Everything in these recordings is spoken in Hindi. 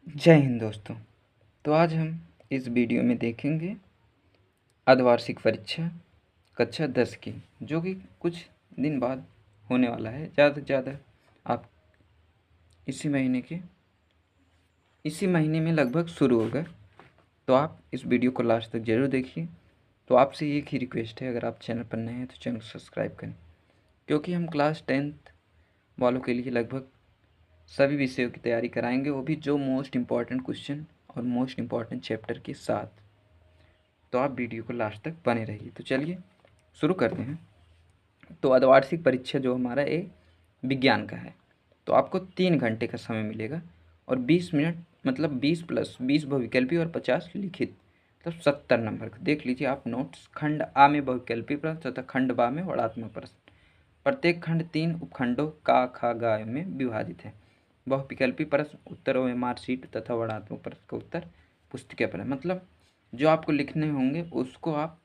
जय हिंद दोस्तों। तो आज हम इस वीडियो में देखेंगे अर्धवार्षिक परीक्षा कक्षा 10 की, जो कि कुछ दिन बाद होने वाला है। ज़्यादा से ज़्यादा आप इसी महीने में लगभग शुरू होगा। तो आप इस वीडियो को लास्ट तक ज़रूर देखिए। तो आपसे एक ही रिक्वेस्ट है, अगर आप चैनल पर नए हैं तो चैनल को सब्सक्राइब करें, क्योंकि हम क्लास 10th वालों के लिए लगभग सभी विषयों की तैयारी कराएंगे, वो भी जो मोस्ट इम्पॉर्टेंट क्वेश्चन और मोस्ट इम्पॉर्टेंट चैप्टर के साथ। तो आप वीडियो को लास्ट तक बने रहिए। तो चलिए शुरू करते हैं। तो अर्धवार्षिक परीक्षा जो हमारा एक विज्ञान का है, तो आपको 3 घंटे का समय मिलेगा और 20 मिनट, मतलब 20+20 बहुविकल्पी और 50 लिखित, मतलब 70 नंबर का। देख लीजिए आप नोट्स। खंड आ में बहुविकल्पी प्रश्न तथा खंड बा में वर्णात्मक प्रश्न। प्रत्येक खंड 3 उपखंडों का खा गा में विभाजित है। बहुविकल्पी प्रश्न उत्तर OMR शीट तथा वर्णात्मक प्रश्न का उत्तर पुस्तिका पर है। मतलब जो आपको लिखने होंगे उसको आप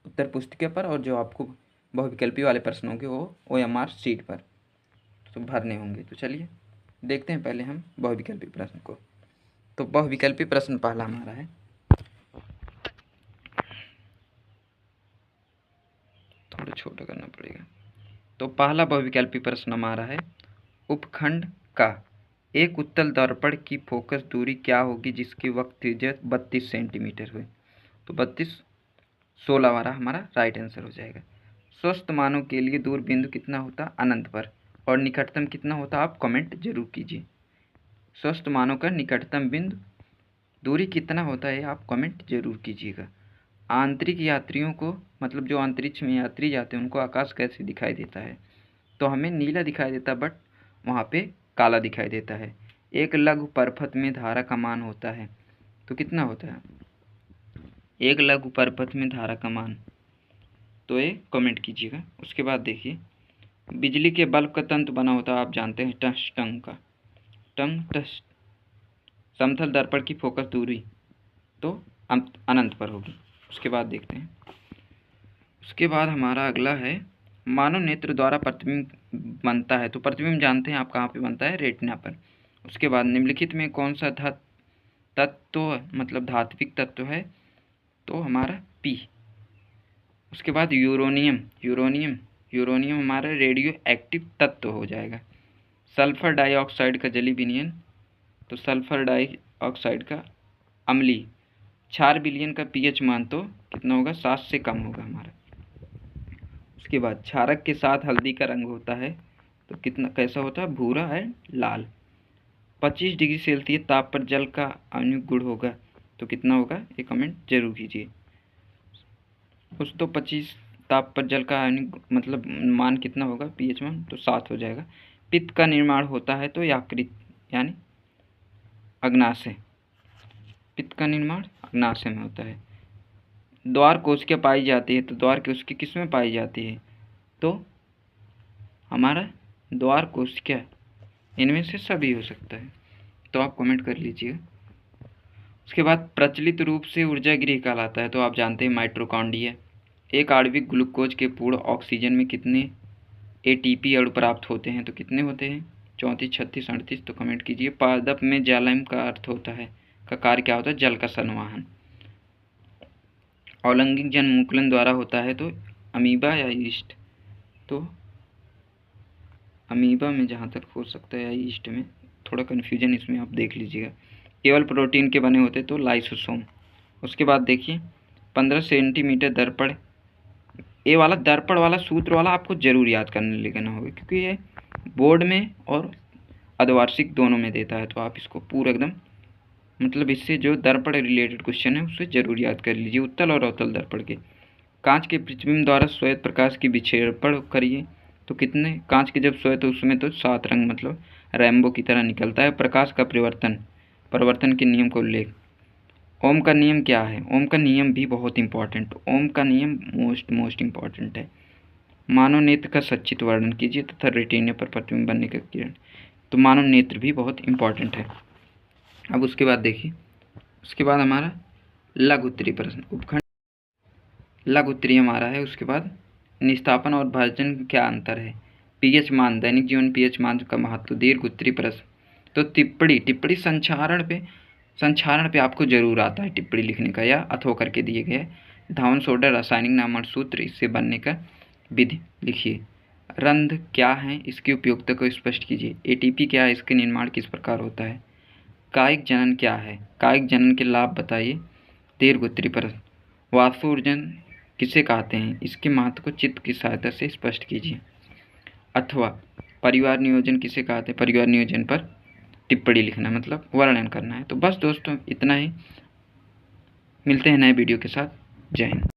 उत्तर पुस्तिका पर, और जो आपको बहुविकल्पी वाले प्रश्न होंगे वो OMR शीट पर तो भरने होंगे। तो चलिए देखते हैं पहले हम बहुविकल्पी प्रश्न को। तो बहुविकल्पी प्रश्न पहला हमारा है, थोड़ा छोटा करना पड़ेगा। तो पहला बहुविकल्पी प्रश्न हमारा है, उपखंड का एक उत्तल दर्पण की फोकस दूरी क्या होगी जिसकी वक्र त्रिज्या 32 सेंटीमीटर हुई। तो 16 वाला हमारा राइट आंसर हो जाएगा। स्वस्थ मानव के लिए दूर बिंदु कितना होता अनंत पर, और निकटतम कितना होता आप कमेंट जरूर कीजिए। स्वस्थ मानव का निकटतम बिंदु दूरी कितना होता है आप कमेंट जरूर कीजिएगा। आंतरिक यात्रियों को, मतलब जो अंतरिक्ष में यात्री जाते हैं उनको आकाश कैसे दिखाई देता है। तो हमें नीला दिखाई देता, बट वहाँ पे काला दिखाई देता है। एक लघु परपथ में धारा का मान होता है, तो कितना होता है एक लघु परपथ में धारा का मान, तो ये कमेंट कीजिएगा। उसके बाद देखिए, बिजली के बल्ब का तंतु बना होता है, आप जानते हैं टंग का। टंग टस्ट। समतल दर्पण की फोकस दूरी तो अनंत पर होगी। उसके बाद देखते हैं, उसके बाद हमारा अगला है, मानव नेत्र द्वारा प्रतिबिंब बनता है। तो प्रतिबिंब जानते हैं आप कहाँ पे बनता है, रेटिना पर। उसके बाद निम्नलिखित में कौन सा तत्व, मतलब धात्विक तत्व है, तो हमारा पी। उसके बाद यूरोनियम हमारा रेडियो एक्टिव तत्व हो जाएगा। सल्फर डाइऑक्साइड का जलीय विलयन, तो सल्फर डाइऑक्साइड का अम्लीय। क्षार विलयन का पीएच मान तो कितना होगा, 7 से कम होगा हमारा। उसके बाद क्षारक के साथ हल्दी का रंग होता है, तो कितना कैसा होता है, भूरा है लाल। 25 डिग्री सेल्सियस ताप पर जल का आणविक गुण होगा, तो कितना होगा, ये कमेंट जरूर कीजिए। उस तो 25 ताप पर जल का आणविक मतलब मान कितना होगा, पीएच मान, तो 7 हो जाएगा। पित्त का निर्माण होता है तो यकृत यानी अग्नाशय। पित्त का निर्माण अग्नाशय में होता है। द्वार कोशिका पाई जाती है, तो द्वार कोशिका किस में पाई जाती है, तो हमारा द्वार कोशिका, इनमें से सभी हो सकता है, तो आप कमेंट कर लीजिए। उसके बाद प्रचलित रूप से ऊर्जा गृह कहलाता है, तो आप जानते हैं माइटोकॉन्ड्रिया। एक आणविक ग्लूकोज के पूर्ण ऑक्सीजन में कितने ATP अणु प्राप्त होते हैं, तो कितने होते हैं, 34, 36, 38, तो कमेंट कीजिए। पादप में जालिम का अर्थ होता है, का कार्य क्या होता है, जल का संवहन। अलैंगिक जन्मोन्मुलन द्वारा होता है, तो अमीबा या ईस्ट, तो अमीबा में जहाँ तक हो सकता है, या ईस्ट में, थोड़ा कन्फ्यूजन इसमें आप देख लीजिएगा। केवल प्रोटीन के बने होते तो लाइसोसोम। उसके बाद देखिए 15 सेंटीमीटर दर्पण, ये वाला दर्पण वाला सूत्र वाला आपको जरूर याद करने लेना होगा, क्योंकि ये बोर्ड में और अर्धवार्षिक दोनों में देता है। तो आप इसको पूरा एकदम, मतलब इससे जो दर्पण रिलेटेड क्वेश्चन है उससे जरूर याद कर लीजिए। उत्तल और अवतल दर्पण के कांच के प्रतिबिंब द्वारा श्वेत प्रकाश की विक्षेपण करिए, तो कितने कांच के जब श्वेत, तो उसमें तो 7 रंग, मतलब रैम्बो की तरह निकलता है। प्रकाश का परिवर्तन के नियम का उल्लेख। ओम का नियम क्या है, ओम का नियम भी बहुत इंपॉर्टेंट, ओम का नियम मोस्ट इंपॉर्टेंट है। मानव नेत्र का सचित्र वर्णन कीजिए तथा रेटिना पर प्रतिबिंब बनने का किरण, तो मानव नेत्र भी बहुत इंपॉर्टेंट है। अब उसके बाद देखिए, उसके बाद हमारा लघु उत्तरीय प्रश्न, उपखंड लघु उत्तरीय हमारा है। उसके बाद निस्थापन और भाजन क्या अंतर है, पीएच मान, दैनिक जीवन पीएच मान का महत्व, दीर्घ उत्तरीय प्रश्न, तो टिप्पणी संचारण पे संक्षारण पे आपको जरूर आता है टिप्पणी लिखने का, या अथवा करके दिए गए। धावन सोडा रासायनिक नाम और सूत्र, इससे बनने का विधि लिखिए। रंध्र क्या है, इसकी उपयोगिता को स्पष्ट कीजिए। एटीपी क्या है, इसके निर्माण किस प्रकार होता है। कायिक जनन क्या है, कायिक जनन के लाभ बताइए। दीर्घोत्तरी प्रश्न। वाष्पोर्जन किसे कहते हैं, इसके महत्व को चित्र की सहायता से स्पष्ट कीजिए। अथवा परिवार नियोजन किसे कहते हैं, परिवार नियोजन पर टिप्पणी लिखना, मतलब वर्णन करना है। तो बस दोस्तों इतना ही, मिलते हैं नए वीडियो के साथ। जय हिंद।